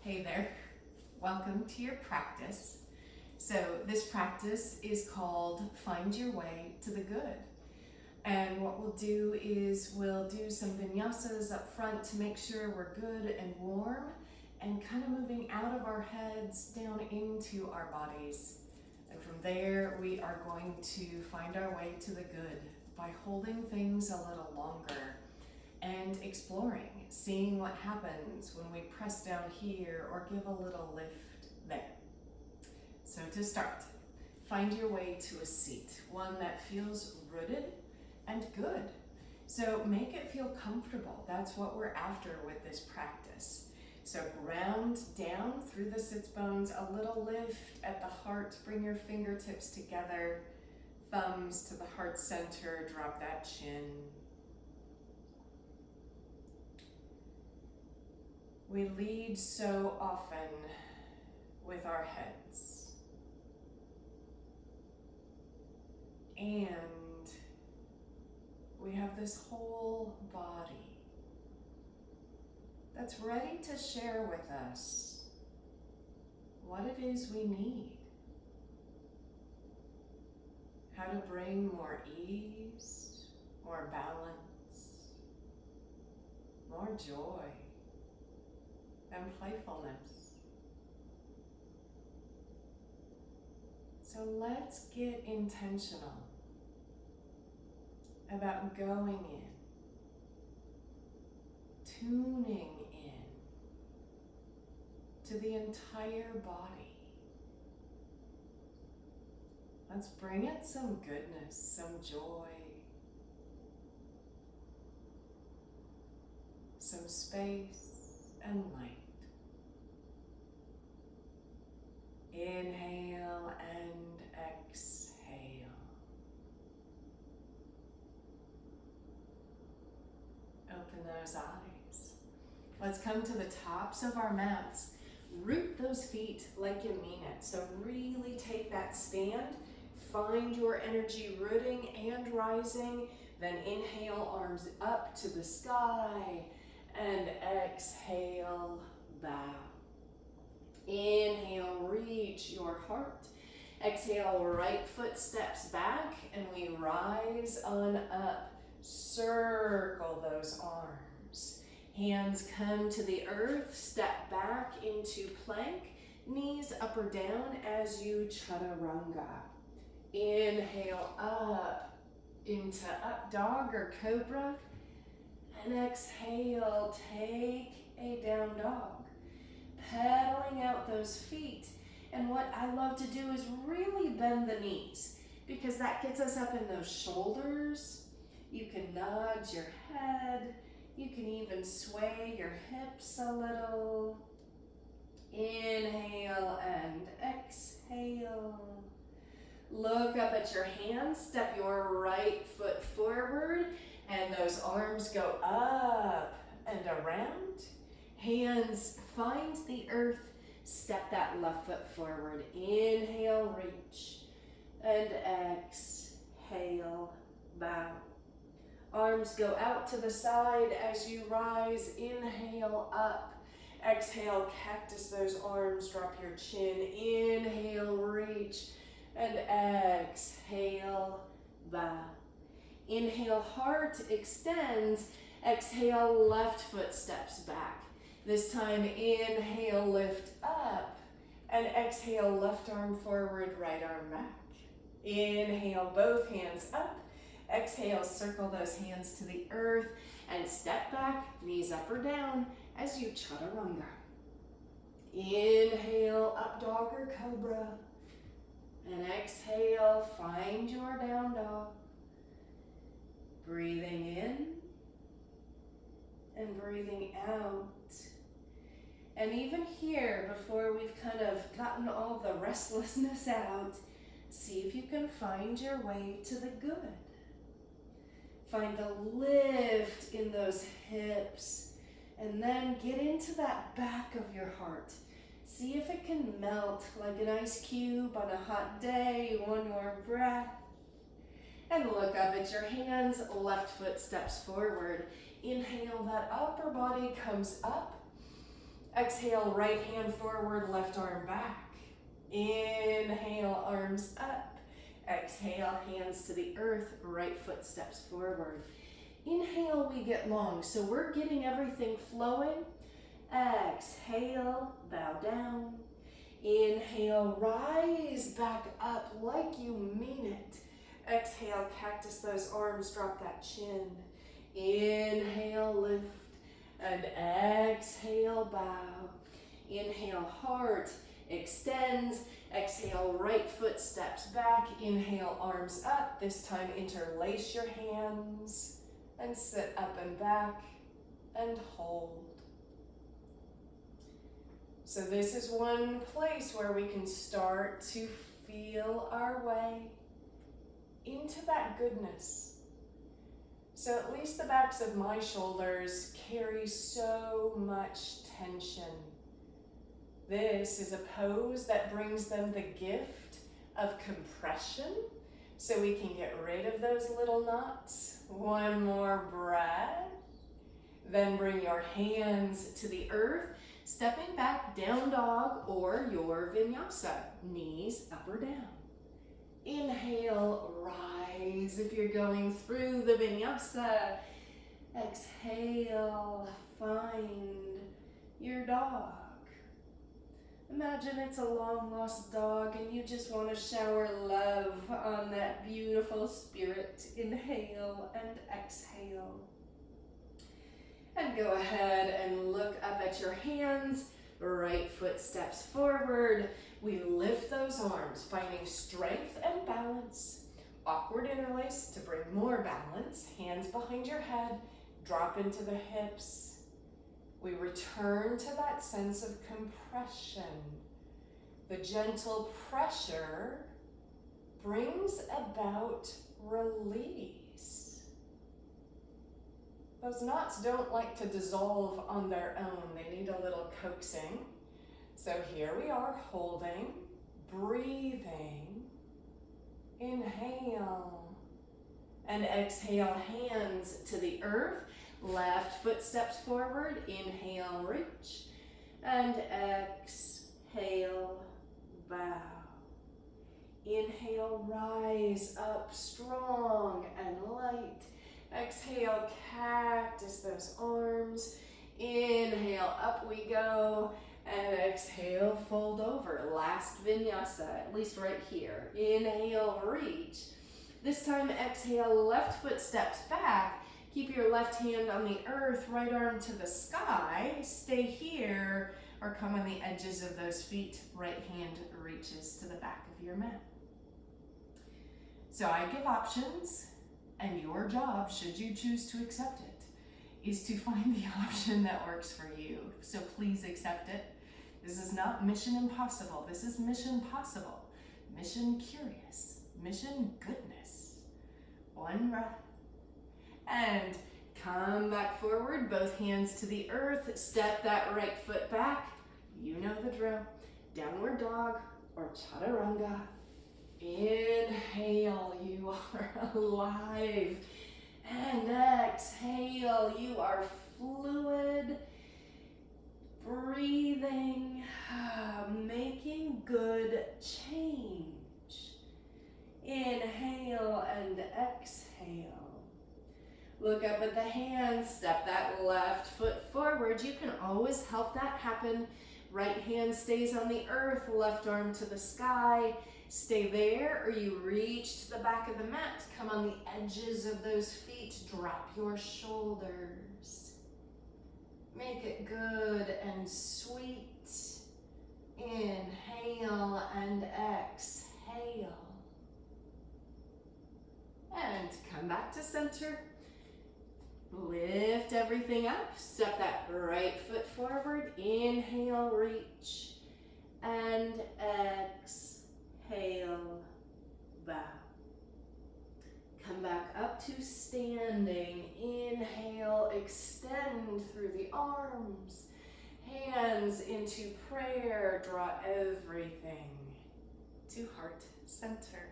Hey there, welcome to your practice. So this practice is called Find Your Way to the Good. And what we'll do is we'll do some vinyasas up front to make sure we're good and warm and kind of moving out of our heads down into our bodies. And from there, we are going to find our way to the good by holding things a little longer and exploring, seeing what happens when we press down here or give a little lift there. So to start, find your way to a seat, one that feels rooted and good. So make it feel comfortable. That's what we're after with this practice. So ground down through the sits bones, a little lift at the heart, bring your fingertips together, thumbs to the heart center, drop that chin. We lead so often with our heads. And we have this whole body that's ready to share with us what it is we need. How to bring more ease, more balance, more joy and playfulness. So let's get intentional about going in, tuning in to the entire body. Let's bring it some goodness, some joy, some space and light. Inhale and exhale. Open those eyes. Let's come to the tops of our mats. Root those feet like you mean it. So really take that stand. Find your energy rooting and rising. Then inhale, arms up to the sky. And exhale, bow. Inhale, reach your heart. Exhale, right foot steps back and we rise on up. Circle those arms. Hands come to the earth, step back into plank, knees up or down as you chaturanga. Inhale up into up dog or cobra. And exhale, take a down dog. Pedaling out those feet. And what I love to do is really bend the knees because that gets us up in those shoulders. You can nod your head. You can even sway your hips a little. Inhale and exhale. Look up at your hands. Step your right foot forward and those arms go up and around. Hands find the earth. Step that left foot forward. Inhale, reach. And exhale, bow. Arms go out to the side as you rise. Inhale, up. Exhale, cactus those arms. Drop your chin. Inhale, reach. And exhale, bow. Inhale, heart extends. Exhale, left foot steps back. This time, inhale, lift up. And exhale, left arm forward, right arm back. Inhale, both hands up. Exhale, circle those hands to the earth and step back, knees up or down as you chaturanga. Inhale, up dog or cobra. And exhale, find your down dog. Breathing in and breathing out. And even here, before we've kind of gotten all the restlessness out, see if you can find your way to the good. Find the lift in those hips, and then get into that back of your heart. See if it can melt like an ice cube on a hot day. One more breath. And look up at your hands, left foot steps forward. Inhale, that upper body comes up. Exhale, right hand forward, left arm back. Inhale, arms up. Exhale, hands to the earth, right foot steps forward. Inhale, we get long, so we're getting everything flowing. Exhale, bow down. Inhale, rise back up like you mean it. Exhale, cactus those arms, drop that chin. Inhale, lift, and exhale, bow. Inhale, heart extends. Exhale, right foot steps back. Inhale, arms up. This time, interlace your hands and sit up and back and hold. So this is one place where we can start to feel our way into that goodness. So at least the backs of my shoulders carry so much tension. This is a pose that brings them the gift of compression, so we can get rid of those little knots. One more breath. Then bring your hands to the earth, stepping back, down dog, or your vinyasa, knees up or down. Inhale, rise if you're going through the vinyasa. Exhale, find your dog. Imagine it's a long lost dog and you just want to shower love on that beautiful spirit. Inhale and exhale. And go ahead and look up at your hands. Right foot steps forward. We lift those arms, finding strength and balance. Awkward interlace to bring more balance. Hands behind your head. Drop into the hips. We return to that sense of compression. The gentle pressure brings about release. Those knots don't like to dissolve on their own. They need a little coaxing. So here we are, holding, breathing. Inhale and exhale, hands to the earth. Left foot steps forward. Inhale, reach. And exhale, bow. Inhale, rise up strong and light. Exhale, cactus those arms. Inhale, up we go. And exhale, fold over. Last vinyasa, at least right here. Inhale, reach. This time, exhale, left foot steps back. Keep your left hand on the earth, right arm to the sky. Stay here or come on the edges of those feet. Right hand reaches to the back of your mat. So I give options, and your job, should you choose to accept it, is to find the option that works for you. So please accept it. This is not mission impossible. This is mission possible. Mission curious. Mission goodness. One breath. And come back forward, both hands to the earth. Step that right foot back. You know the drill. Downward dog or chaturanga. Inhale, you are alive. And exhale, you are fluid. Breathing, making good change. Inhale and exhale. Look up at the hands, step that left foot forward. You can always help that happen. Right hand stays on the earth, left arm to the sky. Stay there, or you reach to the back of the mat. Come on the edges of those feet, drop your shoulders. Make it good and sweet. Inhale and exhale. And come back to center. Lift everything up. Step that right foot forward. Inhale, reach. And exhale, bow. Come back up to standing. Inhale, extend through the arms. Hands into prayer. Draw everything to heart center.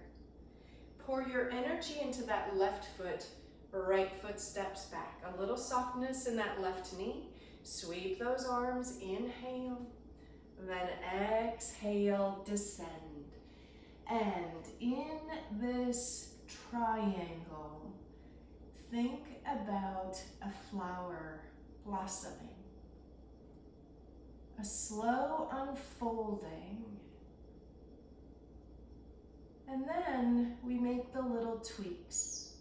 Pour your energy into that left foot. Right foot steps back. A little softness in that left knee. Sweep those arms, inhale, then exhale, descend. And in this triangle, think about a flower blossoming, a slow unfolding, and then we make the little tweaks.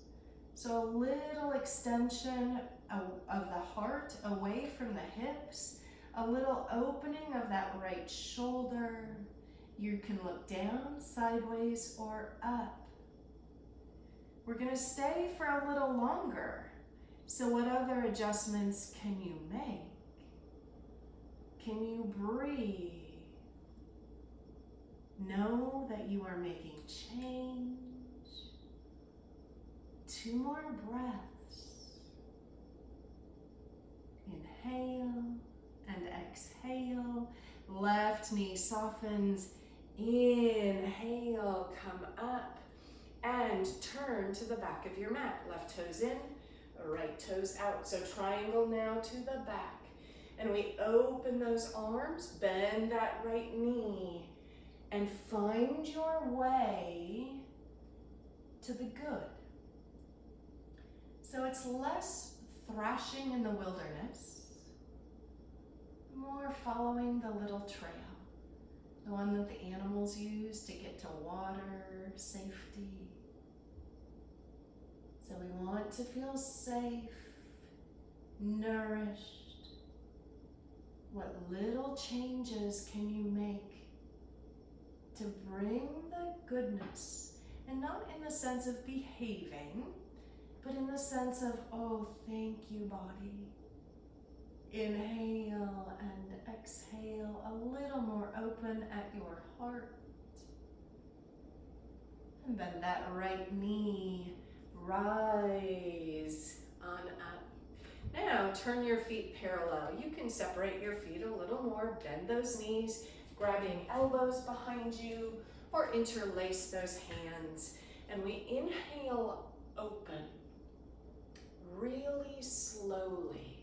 So a little extension of the heart away from the hips, a little opening of that right shoulder. You can look down, sideways, or up. We're going to stay for a little longer. So what other adjustments can you make? Can you breathe? Know that you are making change. 2 more breaths. Inhale and exhale. Left knee softens. Inhale, come up and turn to the back of your mat. Left toes in, right toes out. So triangle now to the back. And we open those arms, bend that right knee, and find your way to the good. So it's less thrashing in the wilderness, more following the little trail, the one that the animals use to get to water, safety. So we want to feel safe, nourished. What little changes can you make to bring the goodness? And not in the sense of behaving, but in the sense of, oh, thank you, body. Inhale and exhale, a little more open at your heart. And bend that right knee, rise on up. Now turn your feet parallel. You can separate your feet a little more, bend those knees, grabbing elbows behind you, or interlace those hands. And we inhale, open. Really slowly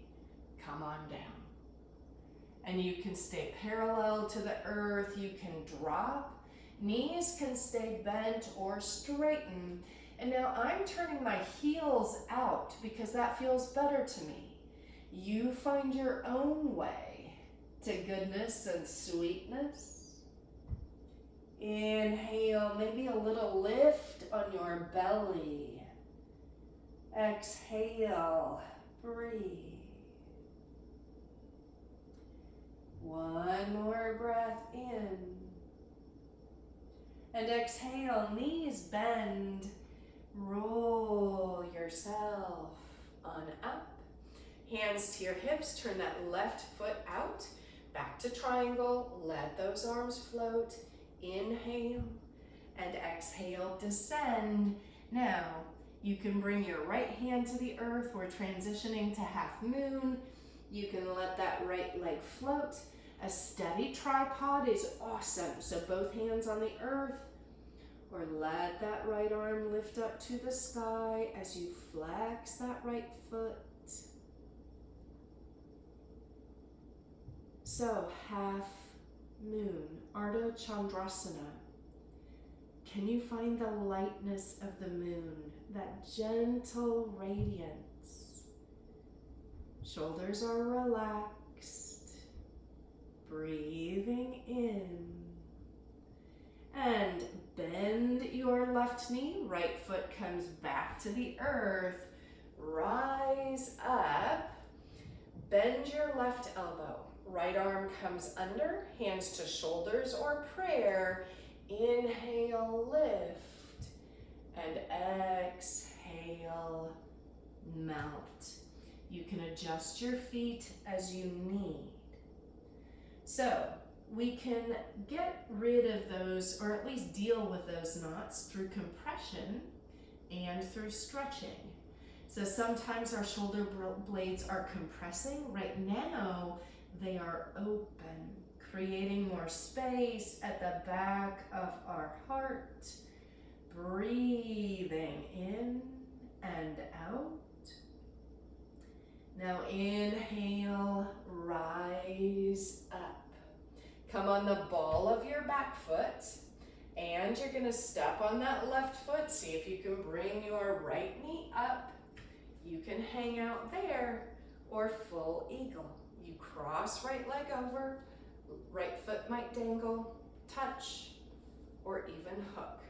come on down. And you can stay parallel to the earth. You can drop. Knees can stay bent or straighten. And now I'm turning my heels out because that feels better to me. You find your own way to goodness and sweetness. Inhale, maybe a little lift on your belly. Exhale, breathe. One more breath in. And exhale, knees bend. Roll yourself on up. Hands to your hips, turn that left foot out. Back to triangle, let those arms float. Inhale and exhale, descend. Now, you can bring your right hand to the earth. We're transitioning to half moon. You can let that right leg float. A steady tripod is awesome. So both hands on the earth, or let that right arm lift up to the sky as you flex that right foot. So half moon, Ardha Chandrasana. Can you find the lightness of the moon, that gentle radiance? Shoulders are relaxed, breathing in. And bend your left knee, right foot comes back to the earth. Rise up, bend your left elbow. Right arm comes under, hands to shoulders or prayer. Inhale, lift, and exhale, melt. You can adjust your feet as you need. So we can get rid of those, or at least deal with those knots through compression and through stretching. So sometimes our shoulder blades are compressing. Right now, they are open, creating more space at the back of our heart. Breathing in and out. Now inhale, rise up. Come on the ball of your back foot, and you're gonna step on that left foot. See if you can bring your right knee up. You can hang out there, or full eagle. You cross right leg over, right foot might dangle, touch, or even hook.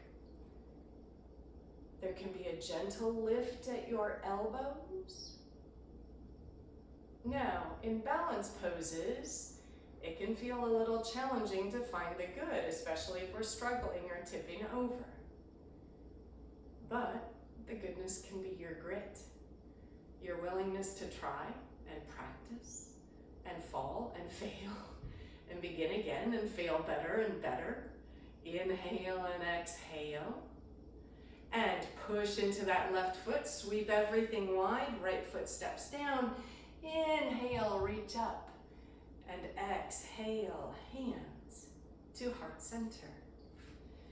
There can be a gentle lift at your elbows. Now, in balance poses, it can feel a little challenging to find the good, especially if we're struggling or tipping over. But the goodness can be your grit, your willingness to try and practice and fall and fail and begin again and fail better and better. Inhale and exhale. And push into that left foot, sweep everything wide, right foot steps down. Inhale, reach up. And exhale, hands to heart center.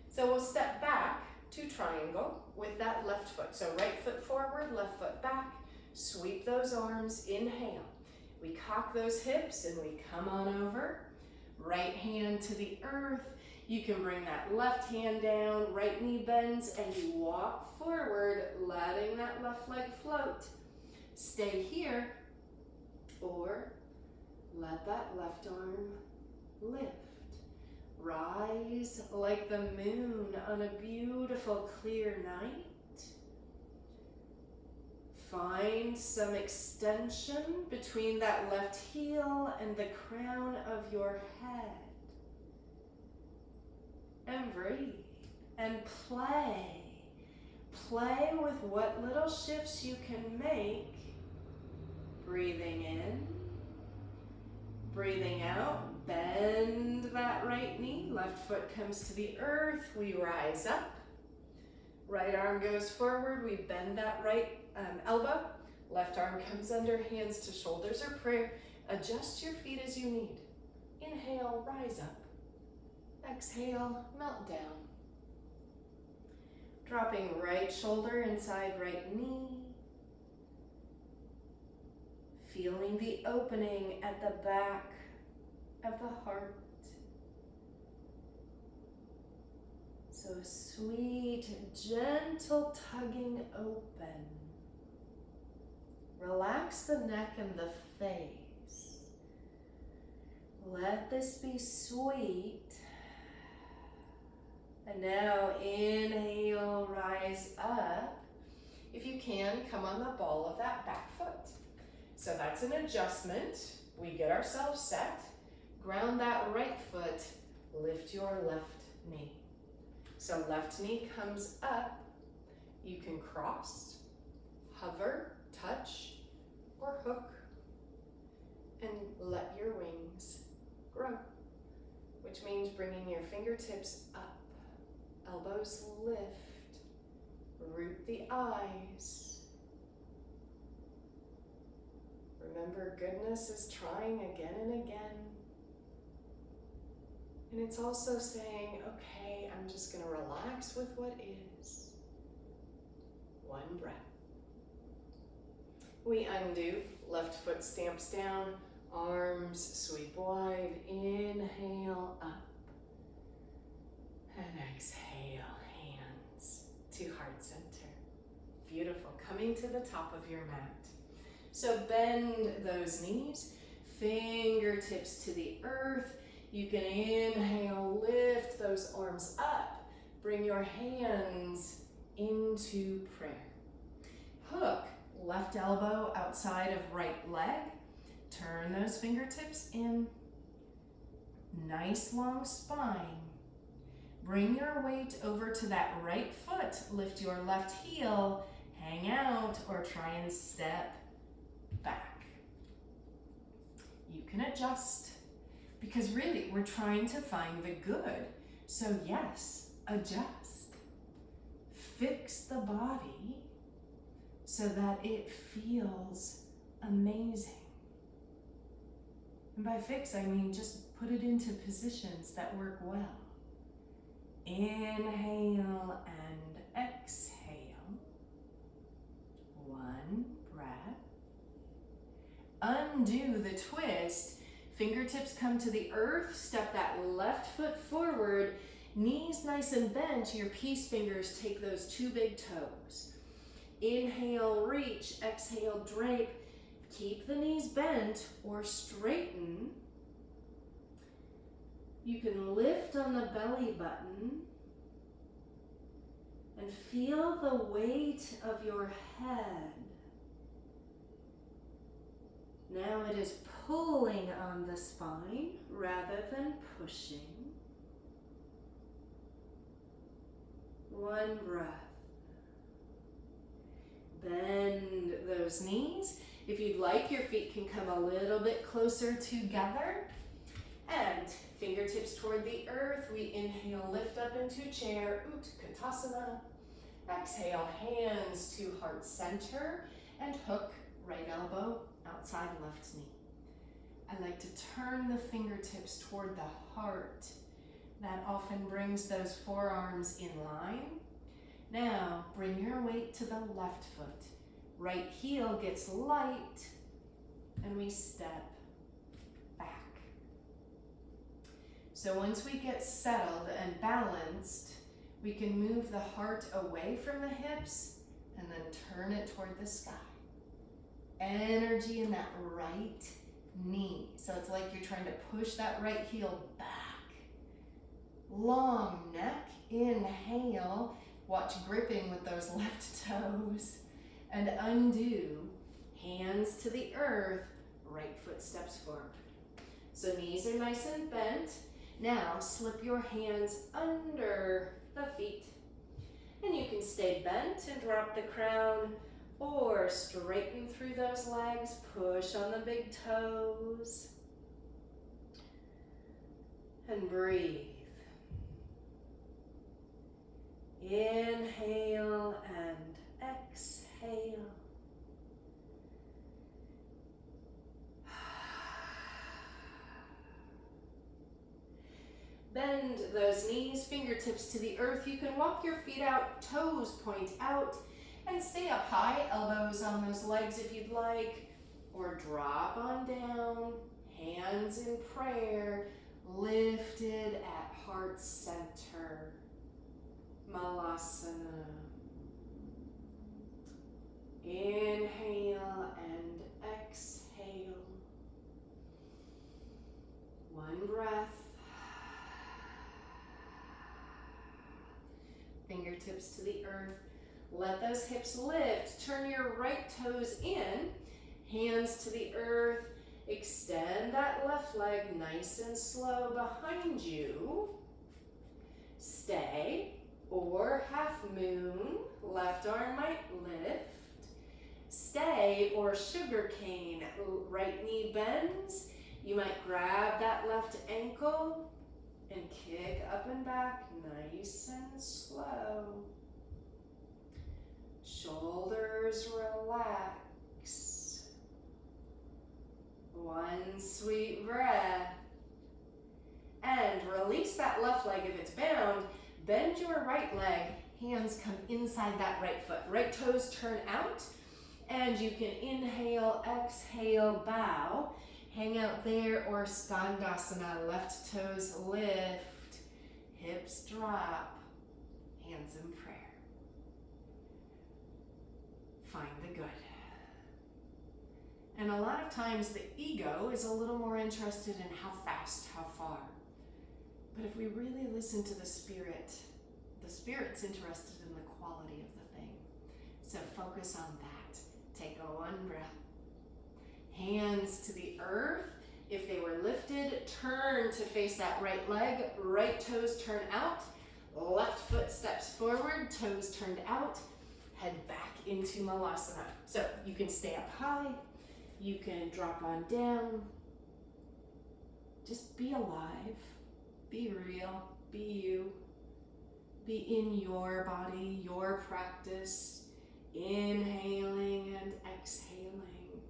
So we'll step back to triangle with that left foot. So right foot forward, left foot back. Sweep those arms, inhale. We cock those hips and we come on over. Right hand to the earth. You can bring that left hand down, right knee bends, and you walk forward, letting that left leg float. Stay here, or let that left arm lift. Rise like the moon on a beautiful, clear night. Find some extension between that left heel and the crown of your head. And breathe and play. Play with what little shifts you can make. Breathing in, breathing out. Bend that right knee. Left foot comes to the earth. We rise up. Right arm goes forward. We bend that right elbow. Left arm comes under, hands to shoulders or prayer. Adjust your feet as you need. Inhale, rise up. Exhale, melt down. Dropping right shoulder inside right knee. Feeling the opening at the back of the heart. So sweet, gentle tugging open. Relax the neck and the face. Let this be sweet. And now inhale, rise up. If you can, come on the ball of that back foot. So that's an adjustment. We get ourselves set. Ground that right foot, lift your left knee. So left knee comes up. You can cross, hover, touch, or hook. And let your wings grow, which means bringing your fingertips up. Elbows lift, root the eyes. Remember, goodness is trying again and again. And it's also saying, okay, I'm just gonna relax with what is. One breath. We undo, left foot stamps down, arms sweep wide, inhale up. And exhale, hands to heart center. Beautiful, coming to the top of your mat. So bend those knees, fingertips to the earth. You can inhale, lift those arms up. Bring your hands into prayer. Hook, left elbow outside of right leg. Turn those fingertips in. Nice long spine. Bring your weight over to that right foot. Lift your left heel, hang out, or try and step back. You can adjust, because really we're trying to find the good. So yes, adjust. Fix the body so that it feels amazing. And by fix, I mean just put it into positions that work well. Inhale and exhale. One breath. undo the twist. Fingertips come to the earth, step that left foot forward, knees nice and bent, your peace fingers take those two big toes. Inhale, reach, exhale, drape. Keep the knees bent or straighten. You can lift on the belly button and feel the weight of your head. Now it is pulling on the spine rather than pushing. One breath. Bend those knees. If you'd like, your feet can come a little bit closer together. And fingertips toward the earth. We inhale, lift up into chair, Utkatasana. Exhale, hands to heart center and hook right elbow outside left knee. I like to turn the fingertips toward the heart. That often brings those forearms in line. Now, bring your weight to the left foot. Right heel gets light, and we step back. So once we get settled and balanced, we can move the heart away from the hips and then turn it toward the sky. Energy in that right knee. So it's like you're trying to push that right heel back. Long neck, inhale. Watch gripping with those left toes. And undo, hands to the earth, right foot steps forward. So knees are nice and bent. Now slip your hands under the feet. And you can stay bent and drop the crown, or straighten through those legs, push on the big toes. And breathe. Inhale and exhale. Bend those knees, fingertips to the earth. You can walk your feet out, toes point out, and stay up high, elbows on those legs if you'd like, or drop on down, hands in prayer, lifted at heart center. Malasana. Inhale and exhale. One breath. Fingertips to the earth. Let those hips lift. Turn your right toes in. Hands to the earth. Extend that left leg nice and slow behind you. Stay. Or half moon, left arm might lift. Stay or sugar cane, right knee bends. You might grab that left ankle and kick up and back, nice and slow. Shoulders relax. One sweet breath. And release that left leg if it's bound. Bend your right leg, hands come inside that right foot. Right toes turn out, and you can inhale, exhale, bow. Hang out there, or Skandasana, left toes lift, hips drop, hands in prayer. Find the good. And a lot of times the ego is a little more interested in how fast, how far. But if we really listen to the Spirit's interested in the quality of the thing. So focus on that. Take a one breath. Hands to the earth. If they were lifted, turn to face that right leg. Right toes turn out. Left foot steps forward, toes turned out. Head back into Malasana. So you can stay up high. You can drop on down. Just be alive. Be real, be you, be in your body, your practice, inhaling and exhaling.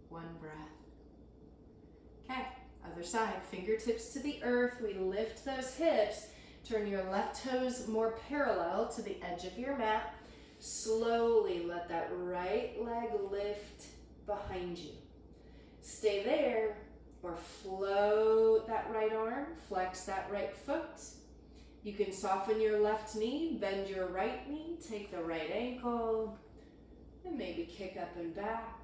One breath. Okay, other side, fingertips to the earth. We lift those hips, turn your left toes more parallel to the edge of your mat. Slowly let that right leg lift behind you. Stay there or float that right arm, flex that right foot. You can soften your left knee, bend your right knee, take the right ankle, and maybe kick up and back.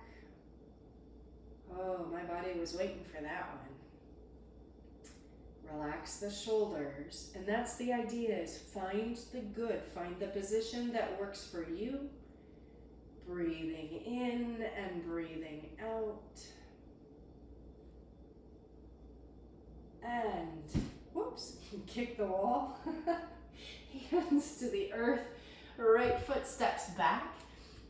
Oh, my body was waiting for that one. Relax the shoulders, and that's the idea, is find the good, find the position that works for you. Breathing in and breathing out. And, whoops, kick the wall. Hands to the earth, right foot steps back,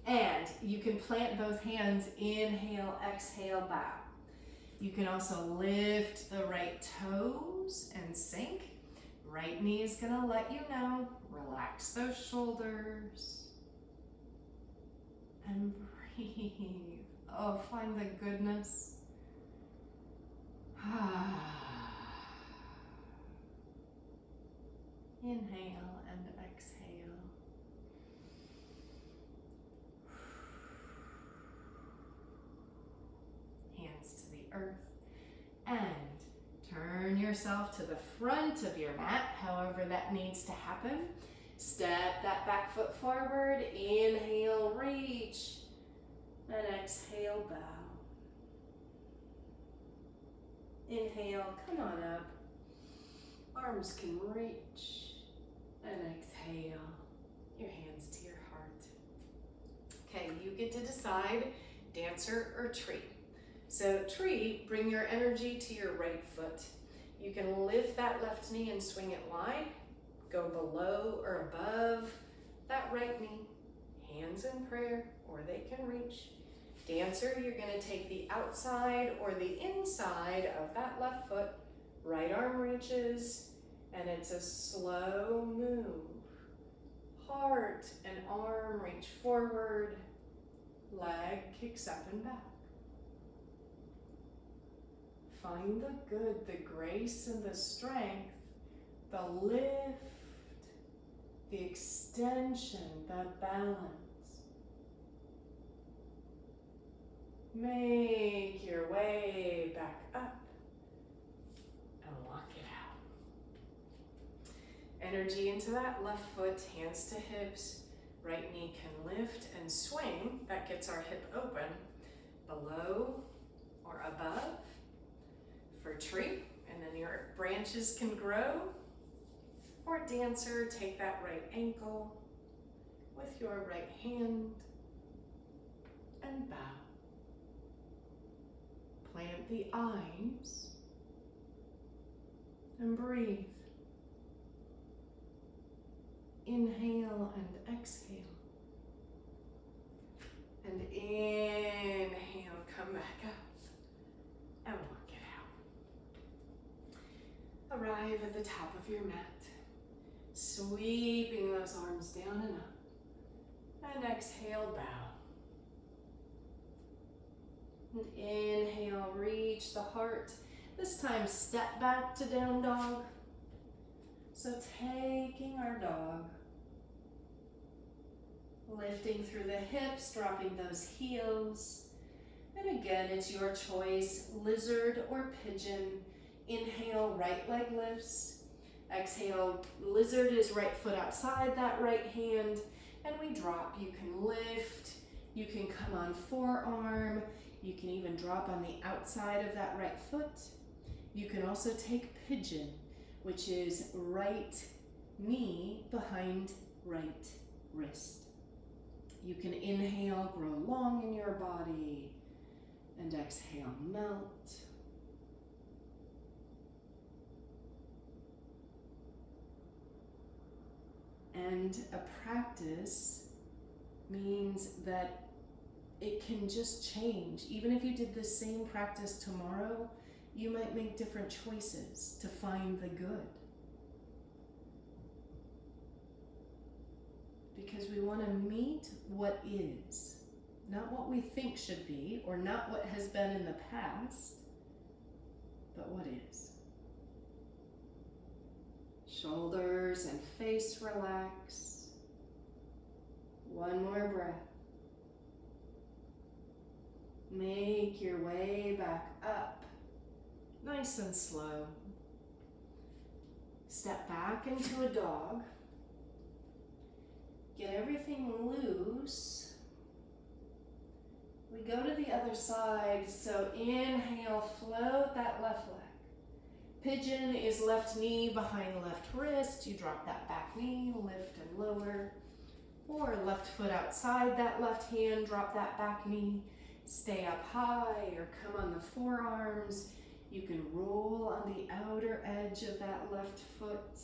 and you can plant both hands, inhale, exhale, bow. You can also lift the right toes and sink. Right knee is gonna let you know. Relax those shoulders. And breathe. Oh, find the goodness. Inhale and exhale. Hands to the earth. And turn yourself to the front of your mat, however that needs to happen. Step that back foot forward. Inhale, reach. And exhale, bow. Inhale, come on up. Arms can reach. And exhale, your hands to your heart. Okay, you get to decide, dancer or tree. So tree, bring your energy to your right foot. You can lift that left knee and swing it wide. Go below or above that right knee. Hands in prayer, or they can reach. Dancer, you're gonna take the outside or the inside of that left foot. Right arm reaches, and it's a slow move. Heart and arm reach forward. Leg kicks up and back. Find the good, the grace and the strength, the lift, the extension, the balance. Make your way back up and lock it out. Energy into that left foot, hands to hips. Right knee can lift and swing. That gets our hip open. Below or above for tree. And then your branches can grow. Or dancer, take that right ankle with your right hand and bow. Plant the eyes and breathe. Inhale and exhale. And inhale, come back up and walk it out. Arrive at the top of your mat. Sweeping those arms down and up. And exhale, bow. And inhale, reach the heart. This time, step back to down dog. So taking our dog, lifting through the hips, dropping those heels. And again, it's your choice, lizard or pigeon. Inhale, right leg lifts. Exhale, lizard is right foot outside that right hand. And we drop. You can lift. You can come on forearm. You can even drop on the outside of that right foot. You can also take pigeon, which is right knee behind right wrist. You can inhale, grow long in your body, and exhale, melt. And a practice means that it can just change. Even if you did the same practice tomorrow, you might make different choices to find the good. Because we want to meet what is, not what we think should be, or not what has been in the past, but what is. Shoulders and face relax. One more breath. Make your way back up, nice and slow. Step back into a dog. Get everything loose. We go to the other side, so inhale, float that left leg. Pigeon is left knee behind left wrist. You drop that back knee, lift and lower. Or left foot outside that left hand, drop that back knee. Stay up high or come on the forearms. You can roll on the outer edge of that left foot.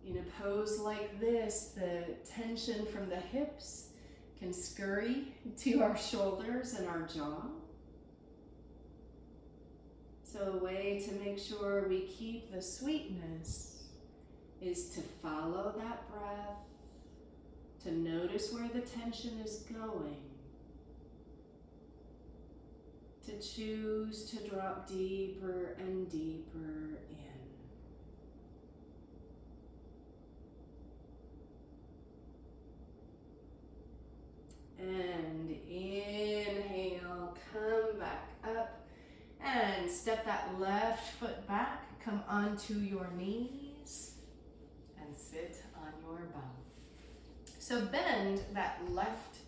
In a pose like this, the tension from the hips can scurry to our shoulders and our jaw. So a way to make sure we keep the sweetness is to follow that breath, to notice where the tension is going, to choose to drop deeper and deeper in. And inhale, come back up and step that left foot back, come onto your knees and sit on your bum. So bend that left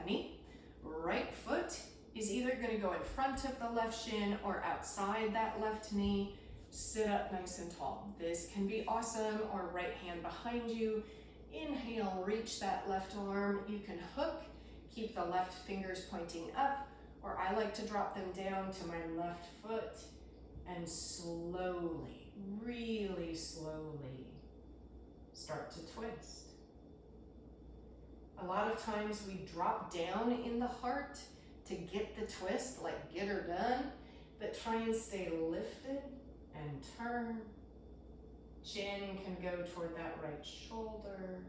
knee. Right foot is either going to go in front of the left shin or outside that left knee. Sit up nice and tall. This can be awesome, or right hand behind you. Inhale, reach that left arm. You can hook, keep the left fingers pointing up, or I like to drop them down to my left foot and slowly, really slowly, start to twist. A lot of times we drop down in the heart to get the twist, like get her done, but try and stay lifted and turn. Chin can go toward that right shoulder.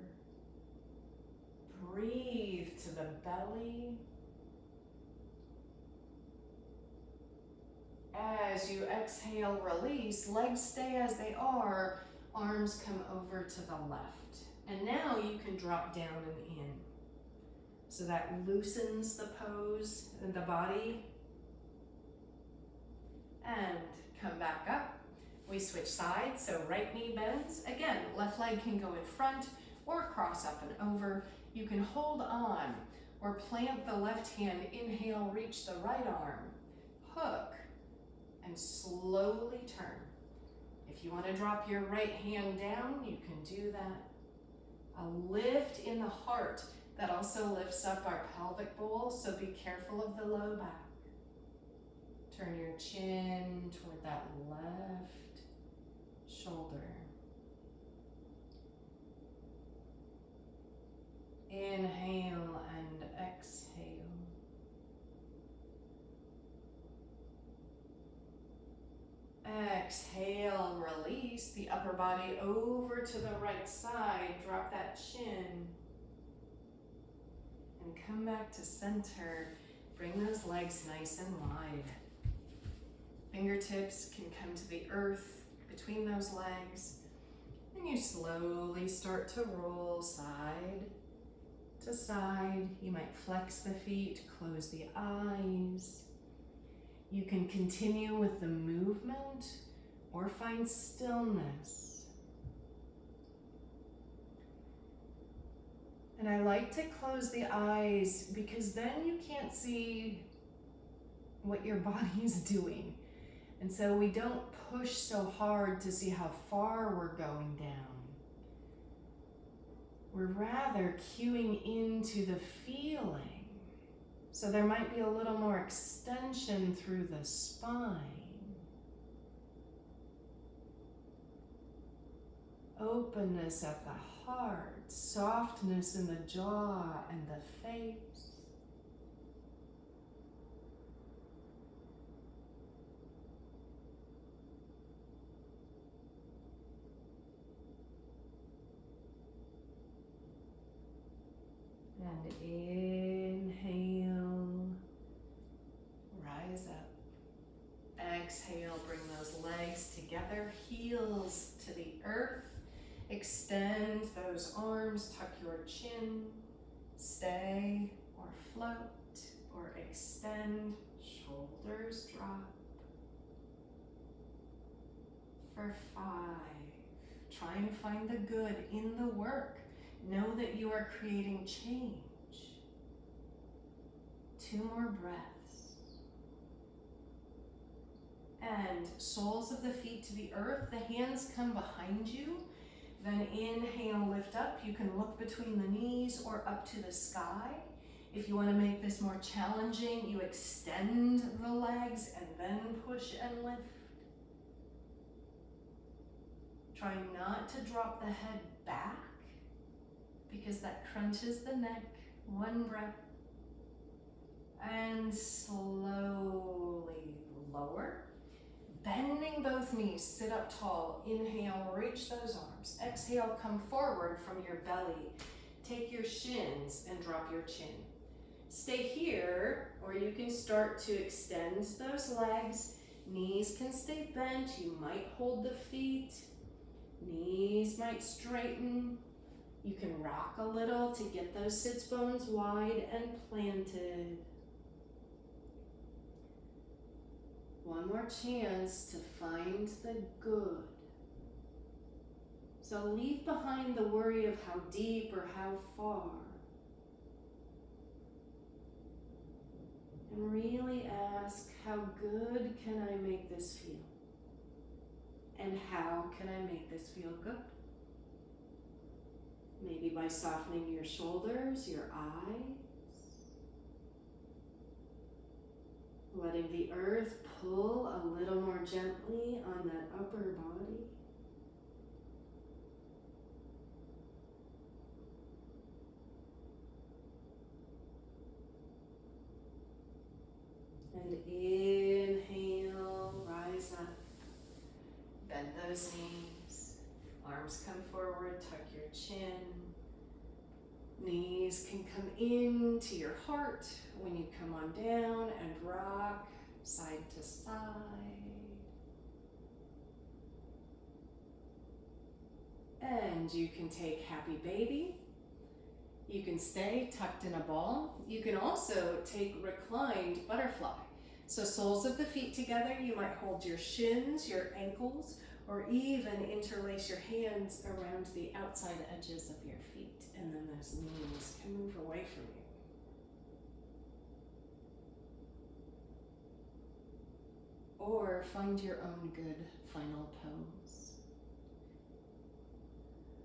Breathe to the belly. As you exhale, release, legs stay as they are, arms come over to the left. And now you can drop down and in. So that loosens the pose and the body. And come back up. We switch sides, so right knee bends. Again, left leg can go in front or cross up and over. You can hold on or plant the left hand. Inhale, reach the right arm. Hook and slowly turn. If you want to drop your right hand down, you can do that. A lift in the heart that also lifts up our pelvic bowl, so be careful of the low back. Turn your chin toward that left shoulder. Inhale and exhale. Exhale, release the upper body over to the right side. Drop that chin. And come back to center. Bring those legs nice and wide. Fingertips can come to the earth between those legs. And you slowly start to roll side to side. You might flex the feet, close the eyes. You can continue with the movement or find stillness. And I like to close the eyes because then you can't see what your body is doing. And so we don't push so hard to see how far we're going down. We're rather cueing into the feeling. So there might be a little more extension through the spine. Openness at the heart, softness in the jaw and the face. And inhale, rise up. Exhale, bring those legs together, heels to the earth. Extend those arms, tuck your chin. Stay sway or float or extend. Shoulders drop. For 5. Try and find the good in the work. Know that you are creating change. 2 more breaths. And soles of the feet to the earth. The hands come behind you. Then inhale, lift up. You can look between the knees or up to the sky. If you want to make this more challenging, you extend the legs and then push and lift. Try not to drop the head back because that crunches the neck. 1 breath. And slowly lower. Bending both knees, sit up tall. Inhale, reach those arms. Exhale, come forward from your belly. Take your shins and drop your chin. Stay here, or you can start to extend those legs. Knees can stay bent. You might hold the feet. Knees might straighten. You can rock a little to get those sits bones wide and planted. 1 more chance to find the good. So leave behind the worry of how deep or how far. And really ask, how good can I make this feel? And how can I make this feel good? Maybe by softening your shoulders, your eyes. Letting the earth pull a little more gently on that upper body. And inhale, rise up. Bend those knees. Arms come forward, tuck your chin. Knees can come into your heart when you come on down and rock side to side. And you can take happy baby. You can stay tucked in a ball. You can also take reclined butterfly. So soles of the feet together, you might hold your shins, your ankles, or even interlace your hands around the outside edges of your feet, and then those knees can move away from you. Or find your own good final pose.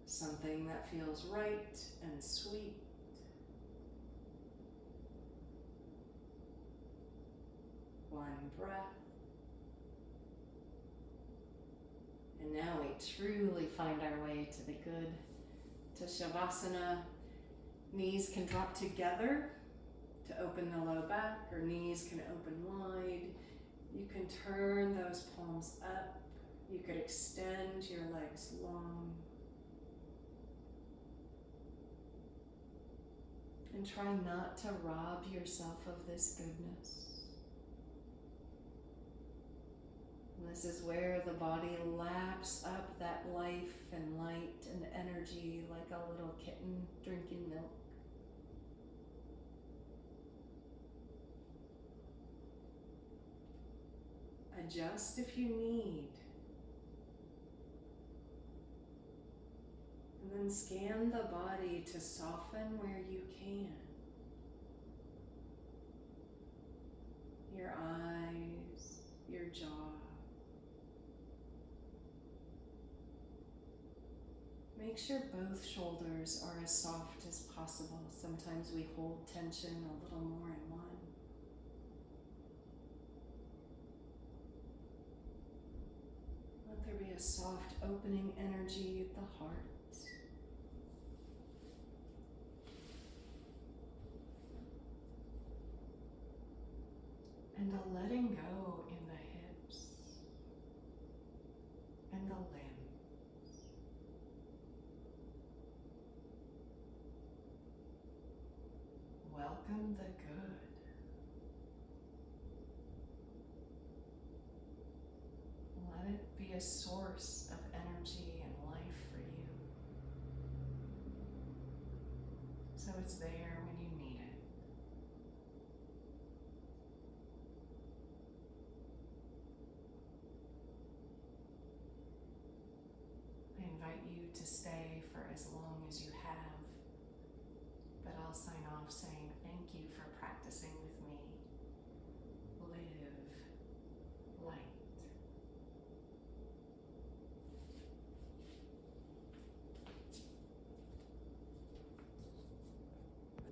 Something that feels right and sweet. One breath. And now we truly find our way to the good, to Shavasana. Knees can drop together to open the low back, or knees can open wide. You can turn those palms up. You could extend your legs long. And try not to rob yourself of this goodness. This is where the body laps up that life and light and energy like a little kitten drinking milk. Adjust if you need. And then scan the body to soften where you can. Your eyes, your jaw. Make sure both shoulders are as soft as possible. Sometimes we hold tension a little more in one. Let there be a soft opening energy at the heart. And a letting go in the hips and the limbs. Welcome the good. Let it be a source of energy and life for you. So it's there when you need it. to stay for as long as you have. But I'll sign off saying thank you for practicing with me.